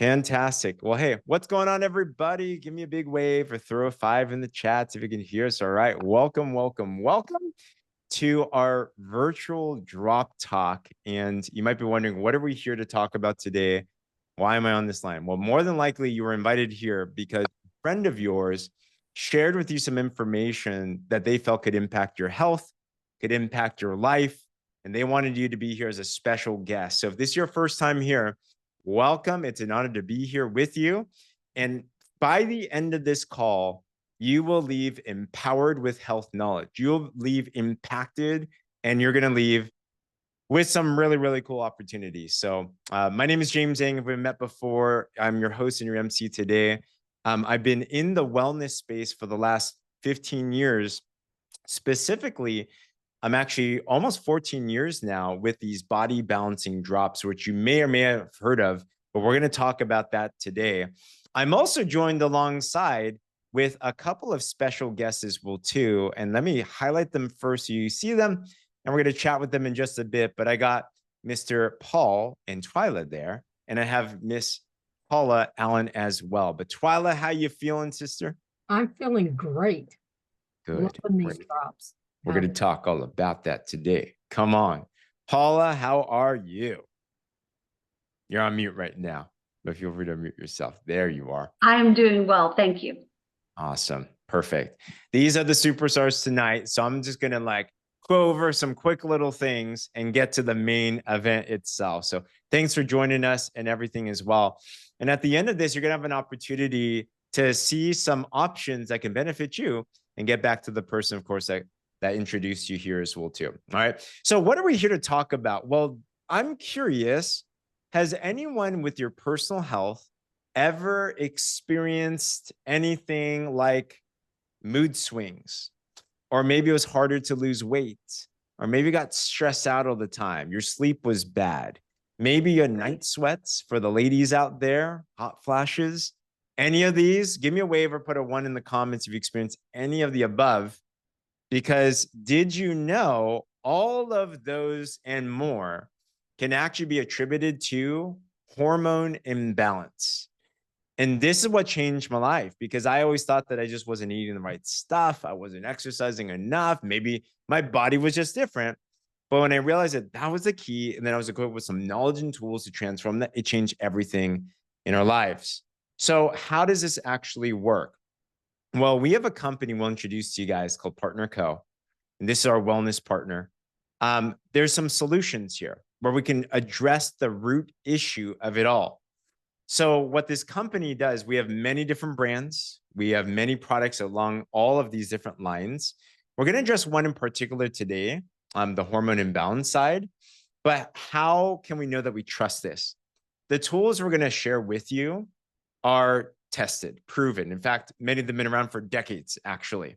Fantastic. Well, hey, what's going on, everybody? Give me a big wave or throw a 5 in the chats if you can hear us. All right. Welcome, welcome, welcome to our virtual drop talk. And you might be wondering, what are we here to talk about today? Why am I on this line? Well, more than likely, you were invited here because a friend of yours shared with you some information that they felt could impact your health, could impact your life, and they wanted you to be here as a special guest. So if this is your first time here, welcome. It's an honor to be here with you. And by the end of this call, you will leave empowered with health knowledge. You'll leave impacted, and you're going to leave with some really, really cool opportunities. So my name is James Zhang. If we've met before, I'm your host and your MC today. I've been in the wellness space for the last 15 years. Specifically, I'm actually almost 14 years now with these body balancing drops, which you may or may have heard of, but we're going to talk about that today. I'm also joined alongside with a couple of special guests as well too. And let me highlight them first so you see them, and we're going to chat with them in just a bit. But I got Mr. Paul and Twila there, and I have Miss Paula Allen as well. But Twila, how you feeling, sister? I'm feeling great. Good. Loving these drops. We're going to talk all about that today. Come on. Paula, how are you? You're on mute right now, but feel free to mute yourself. There you are. I'm doing well. Thank you. Awesome. Perfect. These are the superstars tonight. So I'm just going to go over some quick little things and get to the main event itself. So thanks for joining us and everything as well. And at the end of this, you're going to have an opportunity to see some options that can benefit you and get back to the person, of course, that introduced you here as well too. All right. So what are we here to talk about? Well, I'm curious, has anyone with your personal health ever experienced anything like mood swings? Or maybe it was harder to lose weight, or maybe you got stressed out all the time. Your sleep was bad. Maybe you had night sweats for the ladies out there, hot flashes. Any of these, give me a wave or put a 1 in the comments if you experienced any of the above. Because did you know all of those and more can actually be attributed to hormone imbalance? And this is what changed my life, because I always thought that I just wasn't eating the right stuff. I wasn't exercising enough. Maybe my body was just different. But when I realized that that was the key, and then I was equipped with some knowledge and tools to transform that, it changed everything in our lives. So how does this actually work? Well, we have a company we'll introduce to you guys called Partner Co. And this is our wellness partner. There's some solutions here where we can address the root issue of it all. So what this company does, we have many different brands. We have many products along all of these different lines. We're going to address one in particular today, the hormone imbalance side. But how can we know that we trust this? The tools we're going to share with you are tested, proven. In fact, many of them have been around for decades, actually.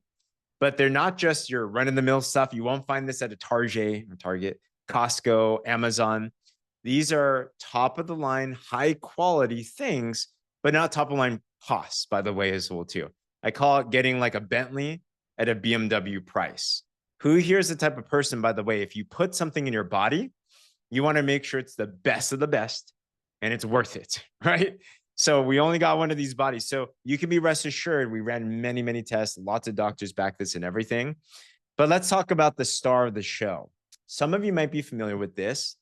But they're not just your run-of-the-mill stuff. You won't find this at a Target, Costco, Amazon. These are top-of-the-line, high-quality things, but not top-of-the-line costs, by the way, as well, too. I call it getting like a Bentley at a BMW price. Who here is the type of person, by the way, if you put something in your body, you want to make sure it's the best of the best and it's worth it, right? So we only got one of these bodies. So you can be rest assured, we ran many, many tests, lots of doctors back this and everything. But let's talk about the star of the show. Some of you might be familiar with this.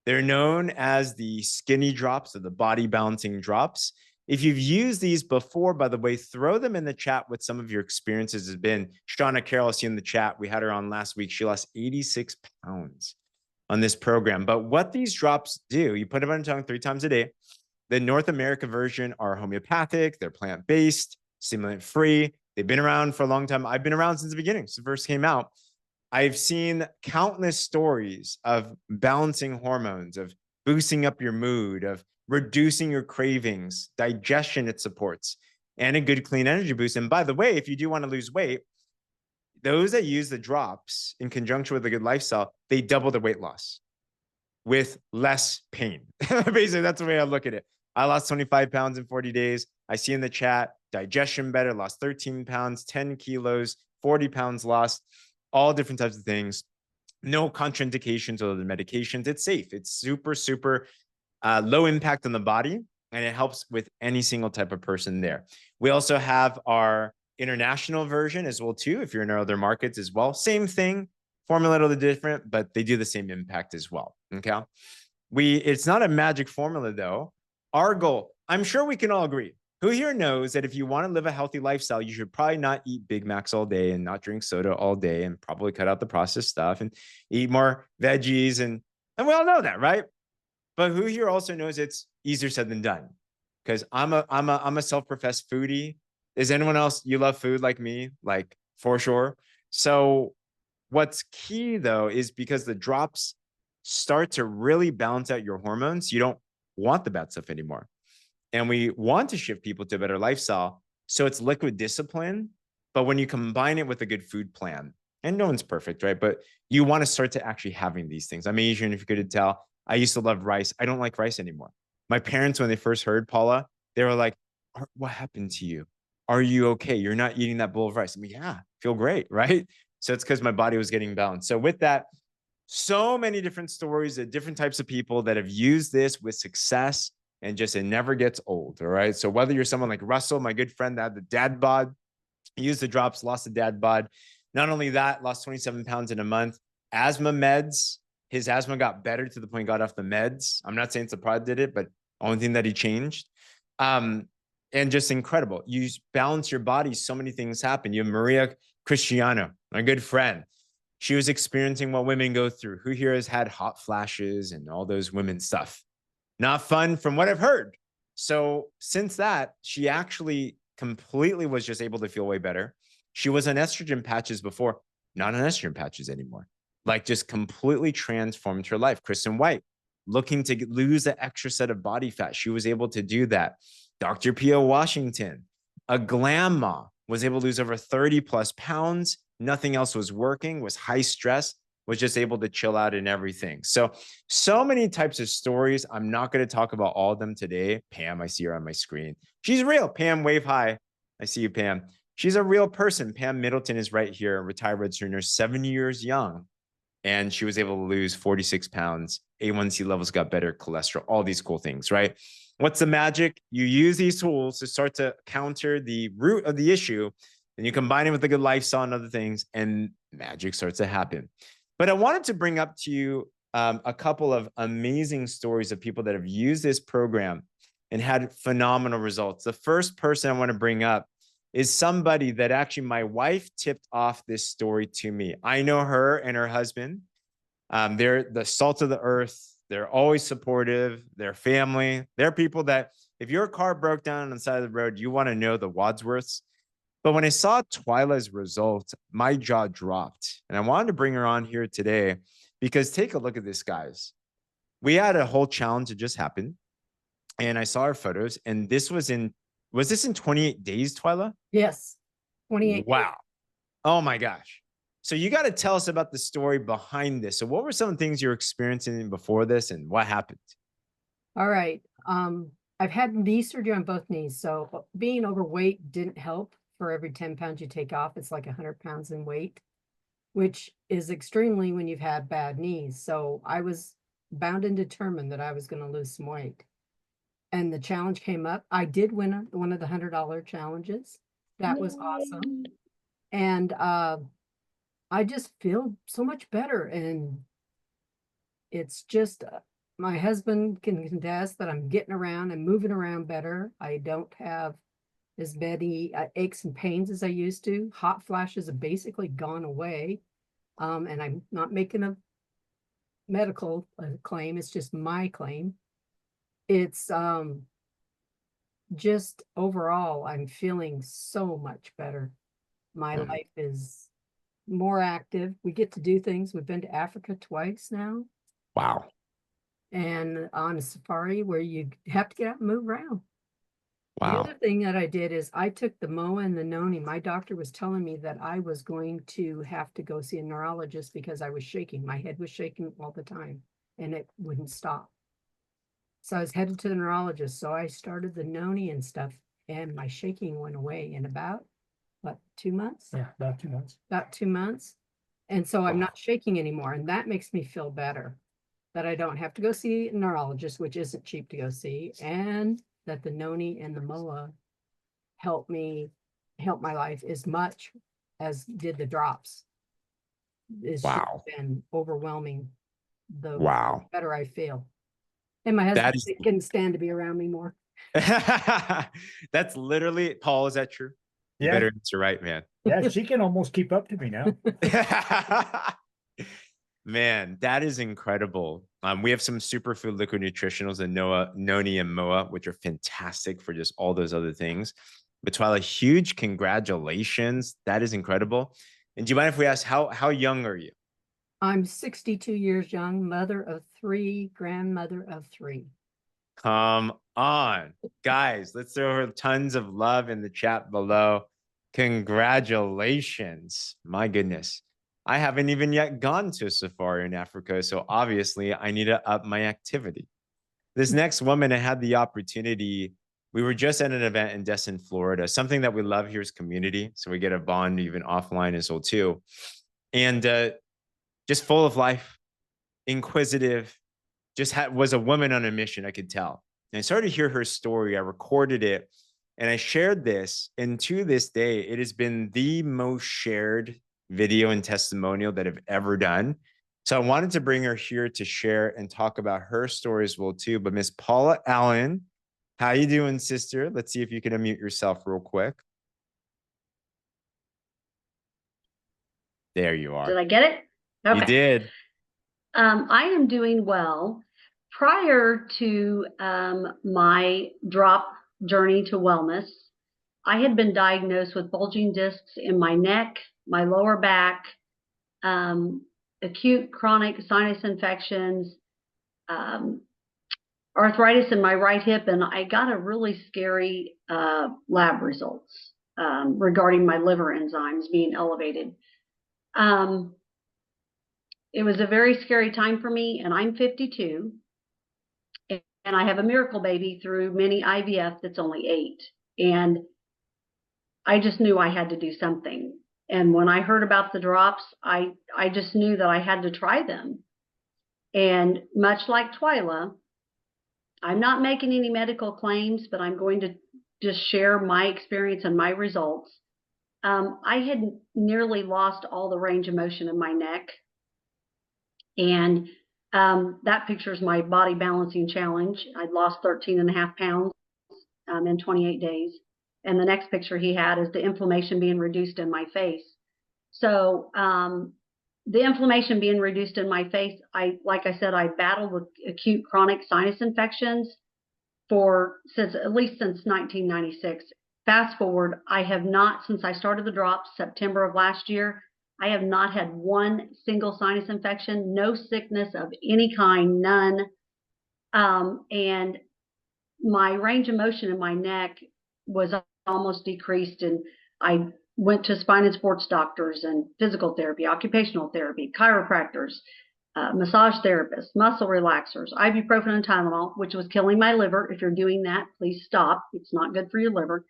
They're known as the skinny drops or the body balancing drops. If you've used these before, by the way, throw them in the chat what some of your experiences has been. Shauna Carroll, I see in the chat. We had her on last week. She lost 86 pounds on this program. But what these drops do, you put them on your tongue 3 times a day. The North America version are homeopathic. They're plant-based, stimulant-free. They've been around for a long time. I've been around since the beginning, since it first came out. I've seen countless stories of balancing hormones, of boosting up your mood, of reducing your cravings, digestion it supports, and a good clean energy boost. And by the way, if you do want to lose weight, those that use the drops in conjunction with a good lifestyle, they double their weight loss with less pain. Basically, that's the way I look at it. I lost 25 pounds in 40 days. I see in the chat, digestion better, lost 13 pounds, 10 kilos, 40 pounds lost, all different types of things. No contraindications or the medications. It's safe. It's super, super low impact on the body. and it helps with any single type of person there. We also have our international version as well too, if you're in our other markets as well. Same thing, formula a little different, but they do the same impact as well. Okay. It's not a magic formula though. Our goal, I'm sure we can all agree. Who here knows that if you want to live a healthy lifestyle, you should probably not eat Big Macs all day and not drink soda all day and probably cut out the processed stuff and eat more veggies. And we all know that, right? But who here also knows it's easier said than done? Because I'm a self-professed foodie. Is anyone else, you love food like me? Like for sure. So what's key though, is because the drops start to really balance out your hormones, you don't want the bad stuff anymore. And we want to shift people to a better lifestyle. So it's liquid discipline. But when you combine it with a good food plan, and no one's perfect, right? But you want to start to actually having these things. I'm Asian, if you could tell. I used to love rice. I don't like rice anymore. My parents, when they first heard Paula, they were like, what happened to you? Are you okay? You're not eating that bowl of rice. I mean, yeah, feel great, right? So it's because my body was getting balanced. So with that, so many different stories of different types of people that have used this with success and just it never gets old. All right. So whether you're someone like Russell, my good friend that had the dad bod, used the drops, lost the dad bod. Not only that, lost 27 pounds in a month. Asthma meds, his asthma got better to the point he got off the meds. I'm not saying it's the product did it, but only thing that he changed. And just incredible. You balance your body, so many things happen. You have Maria Cristiano, my good friend. She was experiencing what women go through. Who here has had hot flashes and all those women stuff? Not fun from what I've heard. So since that, she actually completely was just able to feel way better. She was on estrogen patches before, not on estrogen patches anymore. Like just completely transformed her life. Kristen White, looking to lose an extra set of body fat. She was able to do that. Dr. P.O. Washington, a glam mom, was able to lose over 30 plus pounds. Nothing else was working, was high stress, was just able to chill out and everything. So many types of stories. I'm not going to talk about all of them today. Pam, I see her on my screen. She's real. Pam, wave hi. I see you, Pam. She's a real person. Pam Middleton is right here, retired registered nurse, 7 years young. And she was able to lose 46 pounds. A1C levels got better, cholesterol, all these cool things, right? What's the magic? You use these tools to start to counter the root of the issue, and you combine it with a good lifestyle and other things, and magic starts to happen. But I wanted to bring up to you a couple of amazing stories of people that have used this program and had phenomenal results. The first person I want to bring up is somebody that actually my wife tipped off this story to me. I know her and her husband. They're the salt of the earth. They're always supportive. They're family. They're people that if your car broke down on the side of the road, you want to know the Wadsworths. But when I saw Twila's result, my jaw dropped. And I wanted to bring her on here today because take a look at this, guys. We had a whole challenge that just happened. And I saw her photos. And this was this in 28 days, Twila? Yes. 28. Wow. Oh my gosh. So you got to tell us about the story behind this. So what were some things you were experiencing before this and what happened? All right. I've had knee surgery on both knees. So being overweight didn't help. For every 10 pounds you take off, it's like 100 pounds in weight, which is extremely when you've had bad knees. So I was bound and determined that I was going to lose some weight. And the challenge came up. I did win one of the $100 challenges. That was awesome. And I just feel so much better. And it's just, my husband can contest that I'm getting around and moving around better. I don't have as many aches and pains as I used to. Hot flashes have basically gone away. And I'm not making a medical claim. It's just my claim. It's just overall, I'm feeling so much better. My life is more active. We get to do things. We've been to Africa twice now. Wow. And on a safari where you have to get out and move around. Wow. The other thing that I did is I took the MOA and the noni. My doctor was telling me that I was going to have to go see a neurologist because I was shaking. My head was shaking all the time and it wouldn't stop. So I was headed to the neurologist. So I started the noni and stuff and my shaking went away in about, what, 2 months? Yeah, about 2 months. About 2 months. And so I'm not shaking anymore. And that makes me feel better that I don't have to go see a neurologist, which isn't cheap to go see. And that the noni and the moa help my life as much as did the drops. It's just Wow. been overwhelming. The Wow. better I feel. And my That husband is couldn't stand to be around me more. that's literally, Paul, is that true? You Yeah. better answer right, man. Yeah, she can almost keep up to me now. Man, that is incredible. We have some superfood liquid nutritionals in noni and moa, which are fantastic for just all those other things. But Twila, huge congratulations. That is incredible. And do you mind if we ask how young are you? I'm 62 years young, mother of 3, grandmother of 3. Come on, guys. Let's throw her tons of love in the chat below. Congratulations. My goodness. I haven't even yet gone to a safari in Africa, so obviously I need to up my activity. This next woman, I had the opportunity. We were just at an event in Destin, Florida. Something that we love here is community, so we get a bond even offline as well too. And just full of life, inquisitive, just was a woman on a mission, I could tell. And I started to hear her story. I recorded it and I shared this. And to this day, it has been the most shared video and testimonial that I've ever done. So I wanted to bring her here to share and talk about her story as well too. But Miss Paula Allen, how you doing, sister? Let's see if you can unmute yourself real quick. There you are. Did I get it? Okay. You did. I am doing well. Prior to my drop journey to wellness, I had been diagnosed with bulging discs in my neck, my lower back, acute chronic sinus infections, arthritis in my right hip, and I got a really scary lab results regarding my liver enzymes being elevated. It was a very scary time for me, and I'm 52, and I have a miracle baby through mini IVF that's only 8, and I just knew I had to do something. And when I heard about the drops, I just knew that I had to try them. And much like Twila, I'm not making any medical claims, but I'm going to just share my experience and my results. I had nearly lost all the range of motion in my neck. And that pictures my body balancing challenge. I'd lost 13.5 pounds in 28 days. And the next picture he had is the inflammation being reduced in my face. So the inflammation being reduced in my face, like I said, I battled with acute chronic sinus infections at least since 1996. Fast forward, I have not, since I started the drops September of last year, I have not had one single sinus infection, no sickness of any kind, none. And my range of motion in my neck was almost decreased, and I went to spine and sports doctors and physical therapy, occupational therapy, chiropractors, massage therapists, muscle relaxers, ibuprofen and Tylenol, which was killing my liver. If you're doing that, please stop. It's not good for your liver.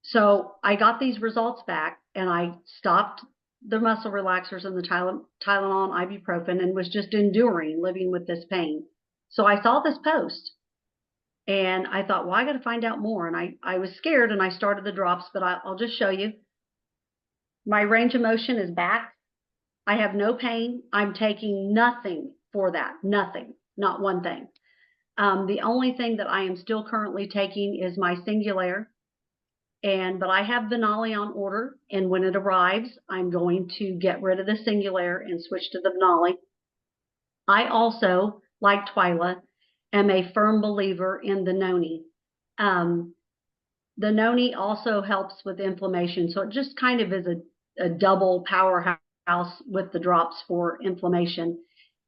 So I got these results back, and I stopped the muscle relaxers and the Tylenol and ibuprofen, and was just enduring living with this pain. So I saw this post, and I thought, well, I got to find out more. And I was scared, and I started the drops, but I'll just show you. My range of motion is back. I have no pain. I'm taking nothing for that. Nothing, not one thing. The only thing that I am still currently taking is my Singulair. But I have Venali on order, and when it arrives, I'm going to get rid of the Singulair and switch to the Venali. I also, like Twila, am a firm believer in the noni. The noni also helps with inflammation, so it just kind of is a double powerhouse with the drops for inflammation.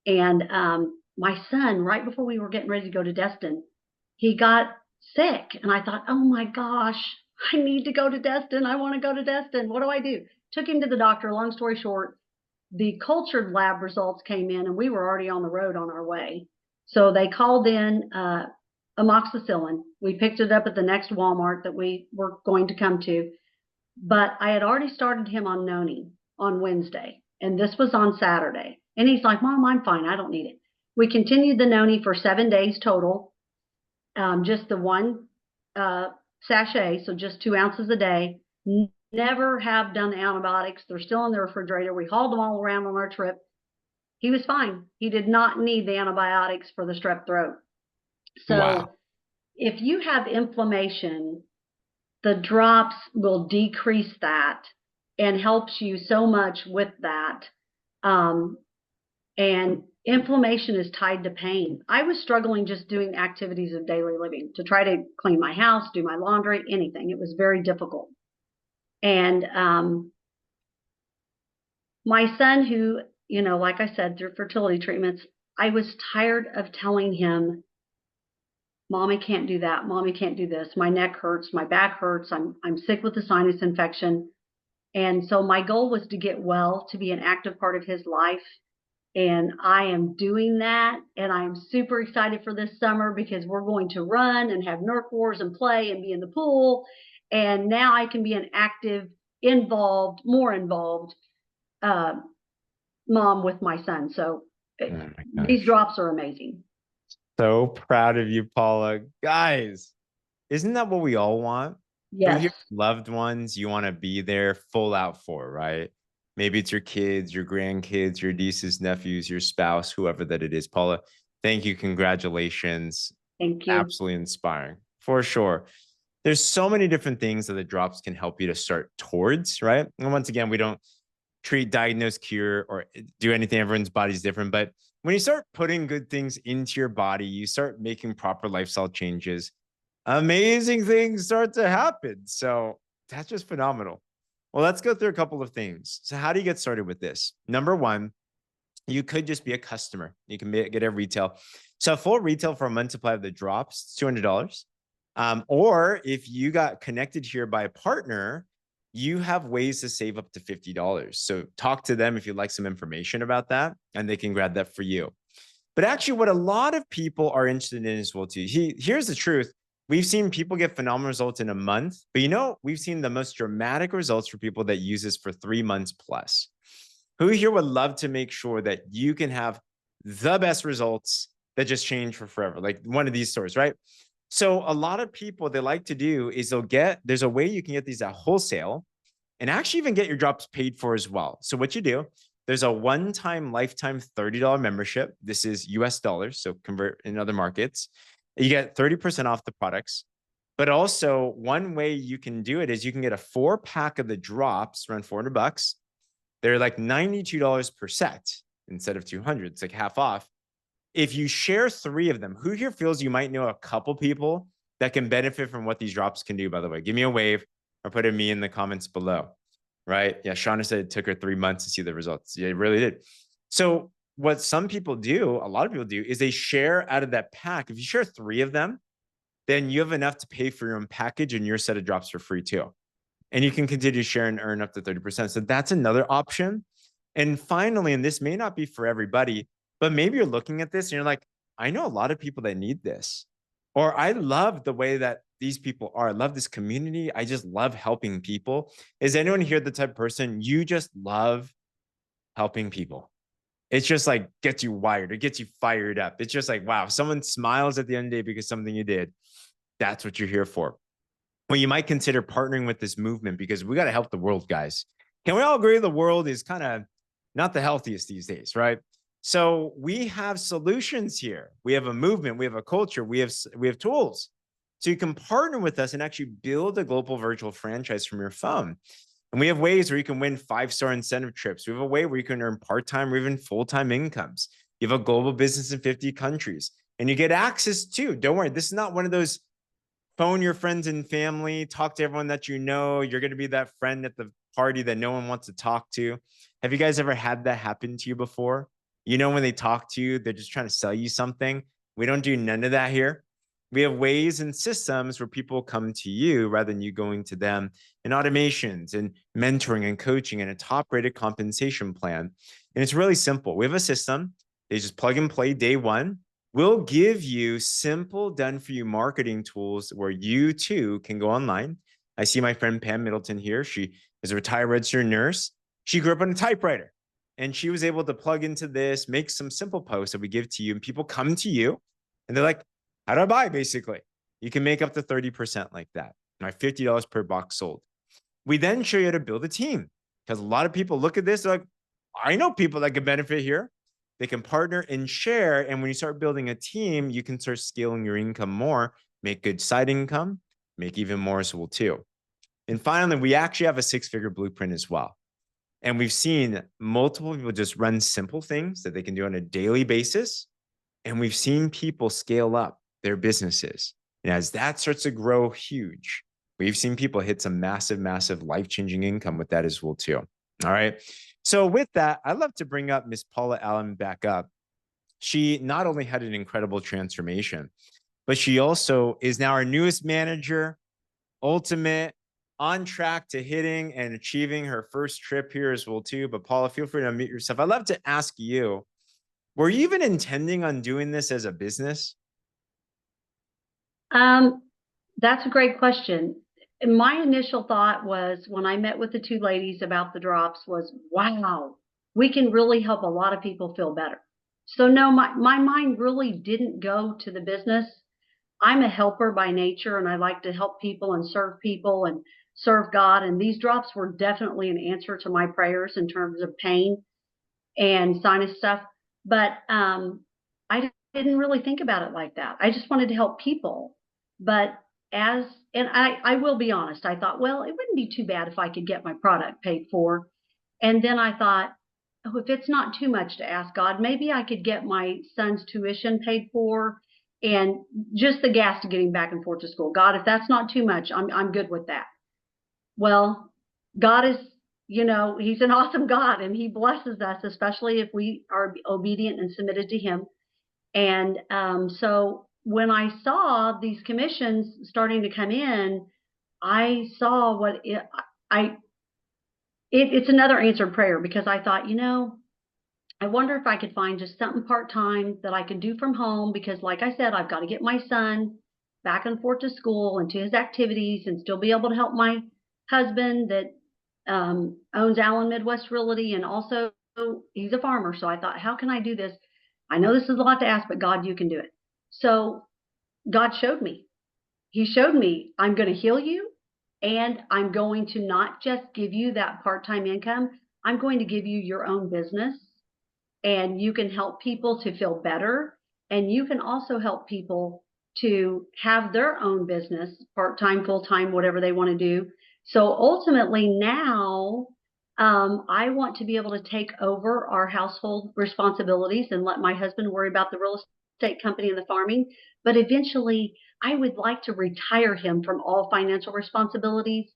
And my son, right before we were getting ready to go to Destin, he got sick, and I thought, oh my gosh, I need to go to Destin. I want to go to Destin. What do I do? Took him to the doctor. Long story short, the cultured lab results came in, and we were already on the road on our way. So they called in amoxicillin. We picked it up at the next Walmart that we were going to come to. But I had already started him on noni on Wednesday, and this was on Saturday. And he's like, Mom, I'm fine. I don't need it. We continued the noni for 7 days total. just the one sachet, so just 2 ounces a day. Never have done the antibiotics. They're still in the refrigerator. We hauled them all around on our trip. He was fine. He did not need the antibiotics for the strep throat. So Wow. if you have inflammation, the drops will decrease that and helps you so much with that. And inflammation is tied to pain. I was struggling just doing activities of daily living to try to clean my house, do my laundry, anything. It was very difficult. And my son, who, you know, like I said, through fertility treatments, I was tired of telling him, Mommy can't do that. Mommy can't do this. My neck hurts. My back hurts. I'm sick with a sinus infection. And so my goal was to get well, to be an active part of his life. And I am doing that. And I'm super excited for this summer because we're going to run and have Nerf wars and play and be in the pool. And now I can be an active, involved, more involved mom with my son. So these drops are amazing. So proud of you, Paula. Guys, isn't that what we all want? Yes. Your loved ones, you want to be there full out for, right? Maybe it's your kids, your grandkids, your nieces, nephews, your spouse, whoever that it is. Paula, thank you. Congratulations. Thank you. Absolutely inspiring, for sure. There's so many different things that the drops can help you to start towards, right? And once again, we don't treat, diagnose, cure, or do anything. Everyone's body's different. But when you start putting good things into your body, you start making proper lifestyle changes, amazing things start to happen. So that's just phenomenal. Well, let's go through a couple of things. So how do you get started with this? Number one, you could just be a customer. You can get it retail. So full retail for a month supply of the drops, it's $200. Or if you got connected here by a partner, you have ways to save up to $50. So talk to them if you'd like some information about that, and they can grab that for you. But actually, what a lot of people are interested in as well, too. Here's the truth. We've seen people get phenomenal results in a month, but you know, we've seen the most dramatic results for people that use this for 3 months plus. Who here would love to make sure that you can have the best results that just change for forever? Like one of these stores, right? So a lot of people, they like to do is there's a way you can get these at wholesale and actually even get your drops paid for as well. So what you do, there's a one-time lifetime $30 membership. This is US dollars, so convert in other markets. You get 30% off the products. But also one way you can do it is you can get a 4-pack of the drops, around $400. They're like $92 per set instead of $200. It's like half off. If you share 3 of them, who here feels you might know a couple people that can benefit from what these drops can do, by the way? Give me a wave or put a me in the comments below, right? Yeah, Shauna said it took her 3 months to see the results. Yeah, it really did. So what some people do, a lot of people do, is they share out of that pack. If you share 3 of them, then you have enough to pay for your own package and your set of drops for free too. And you can continue to share and earn up to 30%. So that's another option. And finally, and this may not be for everybody, but maybe you're looking at this and you're like, I know a lot of people that need this. Or I love the way that these people are. I love this community. I just love helping people. Is anyone here the type of person you just love helping people? It's just like gets you wired. It gets you fired up. It's just like, wow, if someone smiles at the end of the day because something you did, that's what you're here for. Well, you might consider partnering with this movement because we got to help the world, guys. Can we all agree the world is kind of not the healthiest these days, right? So we have solutions here. We have a movement. We have a culture. We have tools. So you can partner with us and actually build a global virtual franchise from your phone. And we have ways where you can win 5-star incentive trips. We have a way where you can earn part-time or even full-time incomes. You have a global business in 50 countries. And you get access to, don't worry, this is not one of those phone your friends and family, talk to everyone that you know. You're going to be that friend at the party that no one wants to talk to. Have you guys ever had that happen to you before? You know, when they talk to you, they're just trying to sell you something. We don't do none of that here. We have ways and systems where people come to you rather than you going to them, and automations and mentoring and coaching and a top-rated compensation plan. And it's really simple. We have a system. They just plug and play day one. We'll give you simple, done-for-you marketing tools where you too can go online. I see my friend Pam Middleton here. She is a retired registered nurse. She grew up on a typewriter, and she was able to plug into this, make some simple posts that we give to you, and people come to you, and they're like, How do I buy? Basically, you can make up to 30% like that. All right, $50 per box sold. We then show you how to build a team, because a lot of people look at this like, I know people that can benefit here. They can partner and share. And when you start building a team, you can start scaling your income more, make good side income, make even more as well too. And finally, we actually have a 6-figure blueprint as well. And we've seen multiple people just run simple things that they can do on a daily basis. And we've seen people scale up their businesses. And as that starts to grow huge, we've seen people hit some massive, massive life-changing income with that as well too. All right. So with that, I'd love to bring up Miss Paula Allen back up. She not only had an incredible transformation, but she also is now our newest manager, ultimate, on track to hitting and achieving her first trip here as well too. But Paula, feel free to unmute yourself. I'd love to ask you, were you even intending on doing this as a business? That's a great question. My initial thought was, when I met with the two ladies about the drops, was, wow, we can really help a lot of people feel better. So no, my mind really didn't go to the business. I'm a helper by nature, and I like to help people and serve God. And these drops were definitely an answer to my prayers in terms of pain and sinus stuff. But I didn't really think about it like that. I just wanted to help people. But I will be honest, I thought, well, it wouldn't be too bad if I could get my product paid for. And then I thought, oh, if it's not too much to ask God, maybe I could get my son's tuition paid for and just the gas to getting back and forth to school. God, if that's not too much, I'm good with that. Well, God is, he's an awesome God, and he blesses us, especially if we are obedient and submitted to him. And so when I saw these commissions starting to come in, I saw it's another answered prayer, because I thought, I wonder if I could find just something part-time that I could do from home, because like I said, I've got to get my son back and forth to school and to his activities and still be able to help my husband that owns Allen Midwest Realty, and also he's a farmer. So I thought, how can I do this? I know this is a lot to ask, but God, you can do it. So God showed me. He showed me, I'm going to heal you, and I'm going to not just give you that part-time income. I'm going to give you your own business, and you can help people to feel better. And you can also help people to have their own business, part-time, full-time, whatever they want to do. So ultimately now, I want to be able to take over our household responsibilities and let my husband worry about the real estate company and the farming. But eventually, I would like to retire him from all financial responsibilities.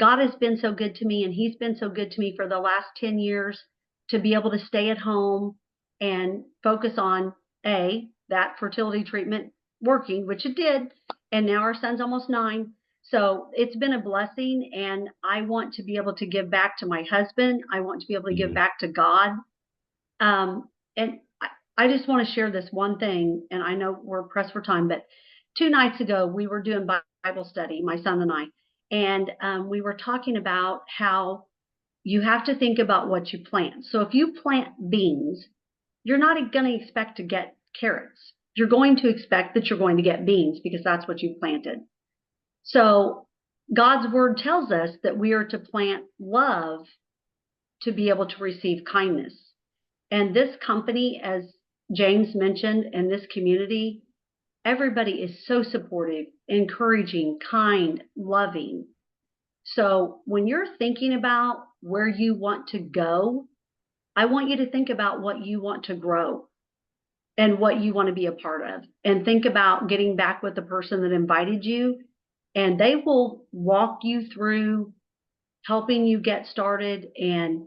God has been so good to me, and he's been so good to me for the last 10 years to be able to stay at home and focus on that fertility treatment working, which it did. And now our son's almost 9. So it's been a blessing, and I want to be able to give back to my husband. I want to be able to give back to God. And I just want to share this one thing, and I know we're pressed for time, but 2 nights ago, we were doing Bible study, my son and I, and we were talking about how you have to think about what you plant. So if you plant beans, you're not going to expect to get carrots. You're going to expect that you're going to get beans, because that's what you planted. So God's word tells us that we are to plant love to be able to receive kindness. And this company, as James mentioned, and this community, everybody is so supportive, encouraging, kind, loving. So when you're thinking about where you want to go, I want you to think about what you want to grow and what you want to be a part of. And think about getting back with the person that invited you, and they will walk you through helping you get started. And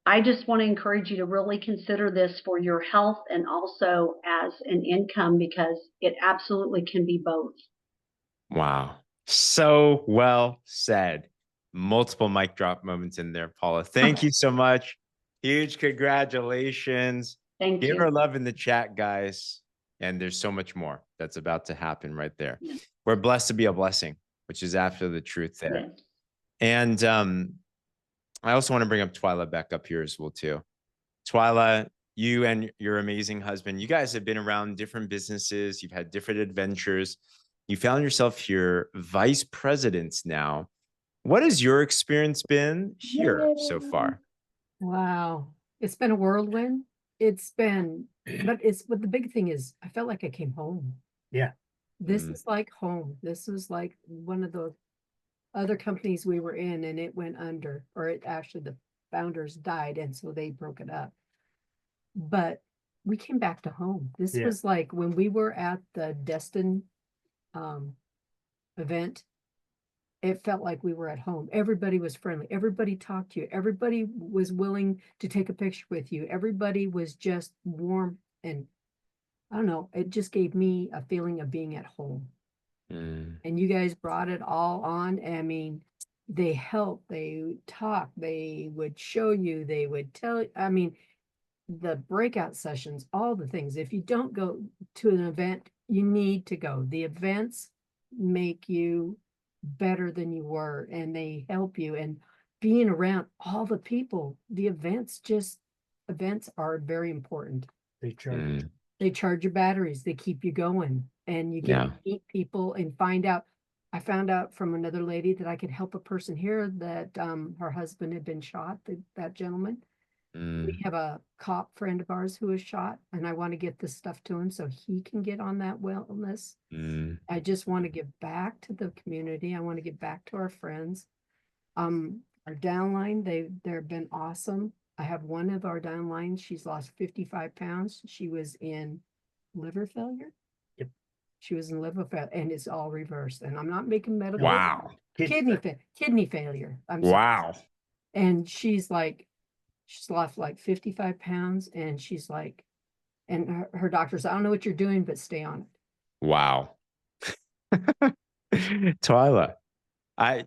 I just want to encourage you to really consider this for your health and also as an income, because it absolutely can be both. Wow. So well said. Multiple mic drop moments in there, Paula. Thank you so much. Huge congratulations. Thank Give you. her love in the chat, guys. And there's so much more that's about to happen right there. Yeah. We're blessed to be a blessing, which is absolutely the truth there. Yes. And I also want to bring up Twila back up here as well too. Twila, you and your amazing husband, you guys have been around different businesses. You've had different adventures. You found yourself here, vice presidents now. What has your experience been here so far? Wow. It's been a whirlwind. But the big thing is I felt like I came home. Yeah. This Mm. is like home. This is like one of the other companies we were in and it went under, or it actually the founders died and so they broke it up. But we came back to home. This Yeah. was like when we were at the Destin event, it felt like we were at home. Everybody was friendly. Everybody talked to you. Everybody was willing to take a picture with you. Everybody was just warm. And I don't know, it just gave me a feeling of being at home. Mm. And you guys brought it all on. I mean, they helped, they talked, they would show you, they would tell you. I mean, the breakout sessions, all the things. If you don't go to an event, you need to go. The events make you better than you were and they help you. And being around all the people, the events are very important. They charge. Mm. They charge your batteries, they keep you going, and you get Yeah. to meet people and find out. I found out from another lady that I could help a person here that her husband had been shot, that gentleman. Mm. We have a cop friend of ours who was shot, and I want to get this stuff to him so he can get on that wellness. Mm. I just want to give back to the community. I want to give back to our friends. Our downline, they've been awesome. I have one of our downlines. She's lost 55 pounds. She was in liver failure. Yep. She was in liver failure, and it's all reversed. And I'm not making medical. Wow. Kidney failure. I'm sorry. Wow. And she's lost like 55 pounds, and she's like, and her doctors, I don't know what you're doing, but stay on it. Wow. Twila, I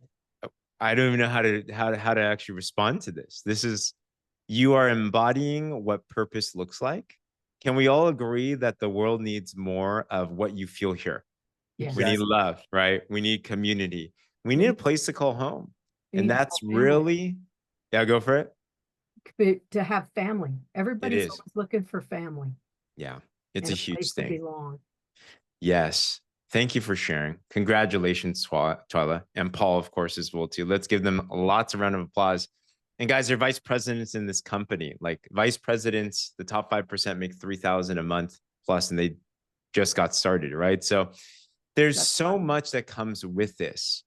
don't even know how to actually respond to this. You are embodying what purpose looks like. Can we all agree that the world needs more of what you feel here? Yes. We need love, right? We need community. We need a place to call home. We And need to that's call family. really, yeah, go for it. To have family. Everybody's is. always looking for family. Yeah, it's and a huge place to thing. belong. Yes. Thank you for sharing. Congratulations, Twila, and Paul, of course, as well, too. Let's give them lots of round of applause. And guys, they're vice presidents in this company. Like vice presidents, the top 5% make $3,000 a month plus, and they just got started, right? So there's so much that comes with this.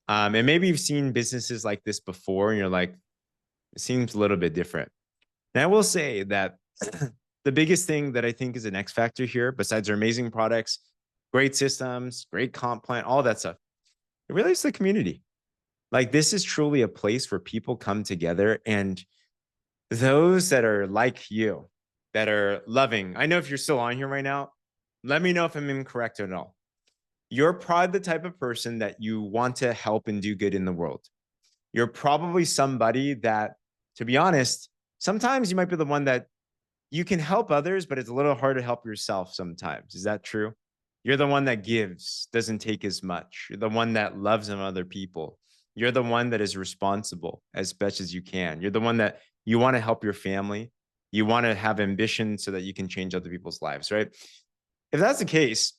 And maybe you've seen businesses like this before, and you're like, it seems a little bit different. And I will say that the biggest thing that I think is an X factor here, besides our amazing products, great systems, great comp plan, all that stuff, it really is the community. Like this is truly a place where people come together, and those that are like you, that are loving. I know if you're still on here right now, let me know if I'm incorrect or not. You're probably the type of person that you want to help and do good in the world. You're probably somebody that, to be honest, sometimes you might be the one that you can help others, but it's a little hard to help yourself sometimes. Is that true? You're the one that gives, doesn't take as much. You're the one that loves on other people. You're the one that is responsible as best as you can. You're the one that you want to help your family. You want to have ambition so that you can change other people's lives, right? If that's the case,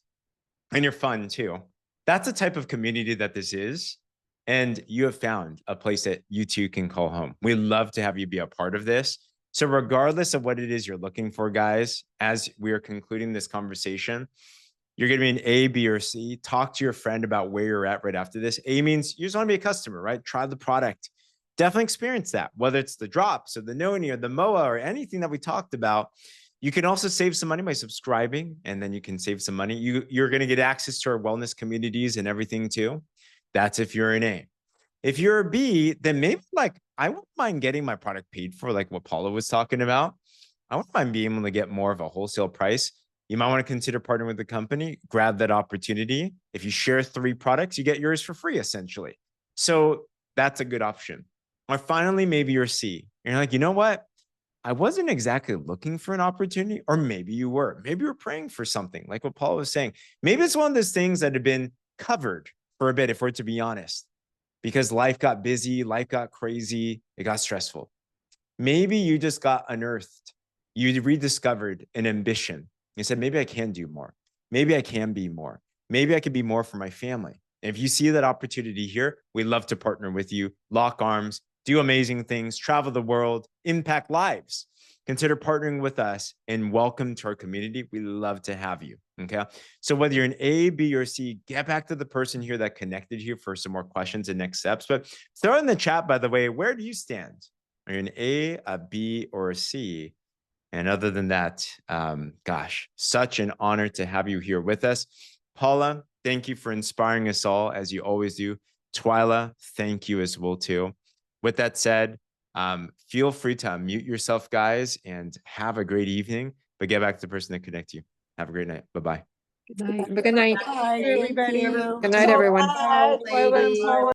and you're fun too, that's the type of community that this is. And you have found a place that you too can call home. We love to have you be a part of this. So regardless of what it is you're looking for, guys, as we are concluding this conversation, you're going to be an A, B, or C. Talk to your friend about where you're at right after this. A means you just want to be a customer, right? Try the product. Definitely experience that, whether it's the drops or the Noni or the MOA or anything that we talked about. You can also save some money by subscribing, and then you can save some money. You're going to get access to our wellness communities and everything too. That's if you're an A. If you're a B, then maybe like I wouldn't mind getting my product paid for, like what Paula was talking about. I wouldn't mind being able to get more of a wholesale price. You might want to consider partnering with the company, grab that opportunity. If you share 3 products, you get yours for free, essentially. So that's a good option. Or finally, maybe you're C. You're like, you know what? I wasn't exactly looking for an opportunity, or maybe you were. Maybe you're praying for something, like what Paula was saying. Maybe it's one of those things that have been covered for a bit, if we're to be honest, because life got busy, life got crazy, it got stressful. Maybe you just got unearthed you rediscovered an ambition. You said, maybe I can do more. Maybe I can be more. Maybe I could be more for my family. And if you see that opportunity here, we'd love to partner with you, lock arms, do amazing things, travel the world, impact lives. Consider partnering with us and welcome to our community. We love to have you. Okay. So whether you're an A, B, or C, get back to the person here that connected you for some more questions and next steps. But throw in the chat, by the way, where do you stand? Are you an A, a B, or a C? And other than that, gosh, such an honor to have you here with us. Paula, thank you for inspiring us all, as you always do. Twila, thank you as well, too. With that said, feel free to unmute yourself, guys, and have a great evening. But get back to the person that connects you. Have a great night. Bye-bye. Good night. Have a good night. Bye, everybody. Good night, everyone. Bye, ladies.